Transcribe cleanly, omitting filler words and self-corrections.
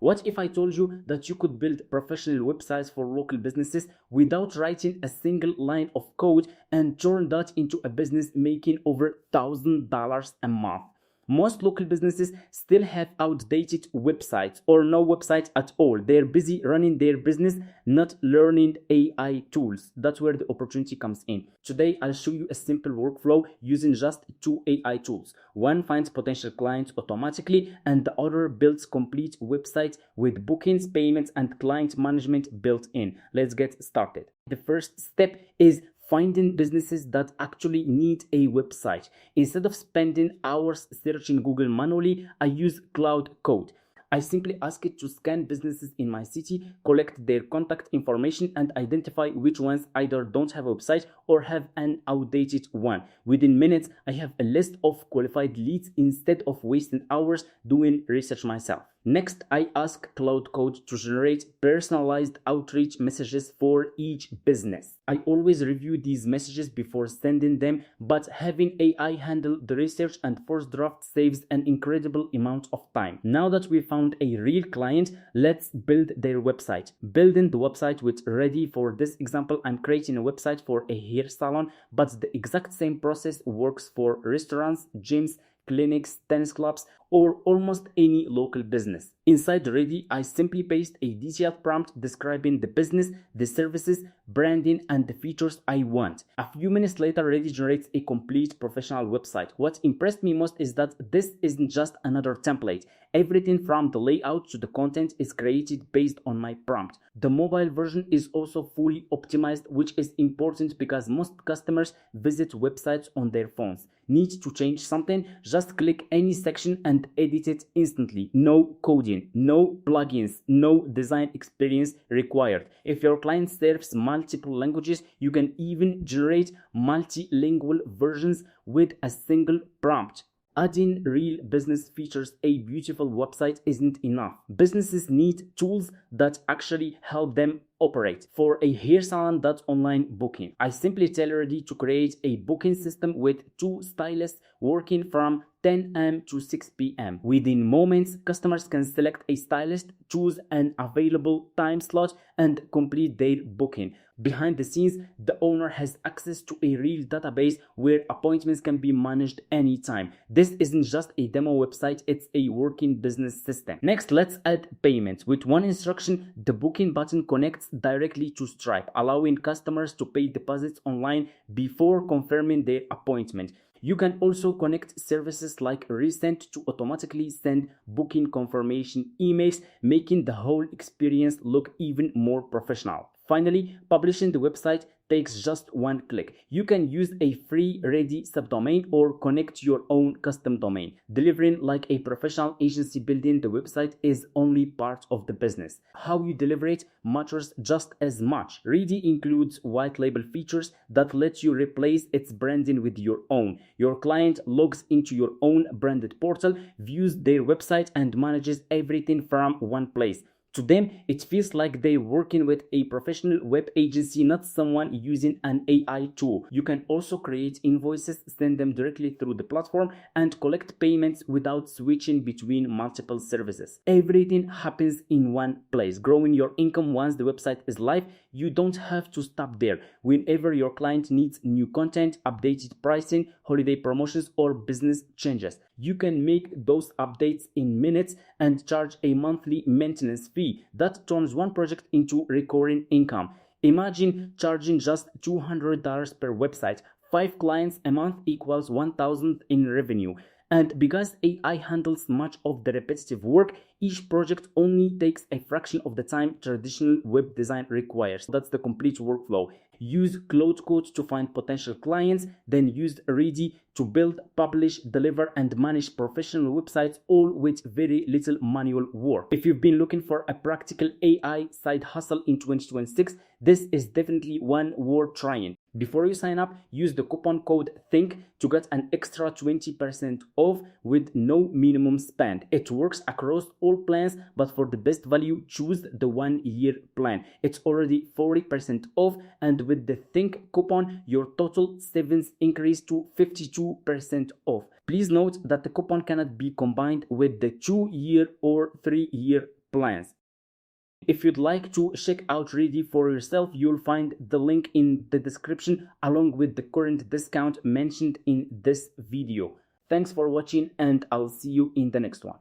What if I told you that you could build professional websites for local businesses without writing a single line of code and turn that into a business making over $1,000 a month? Most local businesses still have outdated websites or no website at all. They're busy running their business, not learning AI tools. That's where the opportunity comes in. Today, I'll show you a simple workflow using just 2 AI tools. One finds potential clients automatically, and the other builds complete websites with bookings, payments, and client management built in. Let's get started. The first step is finding businesses that actually need a website. Instead of spending hours searching Google manually, I use Cloud Code. I simply ask it to scan businesses in my city, collect their contact information, and identify which ones either don't have a website or have an outdated one. Within minutes, I have a list of qualified leads instead of wasting hours doing research myself. Next, I ask Cloud Code to generate personalized outreach messages for each business. I always review these messages before sending them, but having AI handle the research and first draft saves an incredible amount of time. Now that we found a real client, let's build their website. Building the website with Ready. For this example, I'm creating a website for a hair salon, but the exact same process works for restaurants, gyms, clinics, tennis clubs, or almost any local business. Inside Ready, I simply paste a detailed prompt describing the business, the services, branding, and the features I want. A few minutes later, Ready generates a complete professional website. What impressed me most is that this isn't just another template. Everything from the layout to the content is created based on my prompt. The mobile version is also fully optimized, which is important because most customers visit websites on their phones. Need to change something? Just click any section and edit it instantly. No coding, no plugins, no design experience required. If your client serves multiple languages, you can even generate multilingual versions with a single prompt. Adding real business features a beautiful website isn't enough. Businesses need tools that actually help them operate. For a hair salon, that's online booking. I simply tell Ready to create a booking system with 2 stylists working from 10 a.m. to 6 p.m. Within moments, customers can select a stylist, choose an available time slot, and complete their booking. Behind the scenes, the owner has access to a real database where appointments can be managed anytime. This isn't just a demo website, it's a working business system. Next, let's add payments. With one instruction, the booking button connects directly to Stripe, allowing customers to pay deposits online before confirming their appointment. You can also connect services like Resend to automatically send booking confirmation emails, making the whole experience look even more professional. Finally, publishing the website takes just one click. You can use a free Ready subdomain or connect your own custom domain. Delivering like a professional agency, building the website is only part of the business. How you deliver it matters just as much. Ready includes white label features that let you replace its branding with your own. Your client logs into your own branded portal, views their website, and manages everything from one place. To them, it feels like they're working with a professional web agency, not someone using an AI tool. You can also create invoices, send them directly through the platform, and collect payments without switching between multiple services. Everything happens in one place. Growing your income once the website is live, you don't have to stop there. Whenever your client needs new content, updated pricing, holiday promotions, or business changes, you can make those updates in minutes and charge a monthly maintenance fee that turns one project into recurring income. Imagine charging just $200 per website. 5 clients a month equals $1,000 in revenue. And because AI handles much of the repetitive work, each project only takes a fraction of the time traditional web design requires. That's the complete workflow. Use Cloud Code to find potential clients, then use Ready to build, publish, deliver, and manage professional websites, all with very little manual work. If you've been looking for a practical AI side hustle in 2026, this is definitely one worth trying. Before you sign up, use the coupon code THINK to get an extra 20% off with no minimum spend. It works across all plans, but for the best value, choose the 1-year plan. It's already 40% off, and with the THINK coupon, your total savings increase to 52% off. Please note that the coupon cannot be combined with the 2-year or 3-year plans. If you'd like to check out Ready for yourself, you'll find the link in the description along with the current discount mentioned in this video. Thanks for watching, and I'll see you in the next one.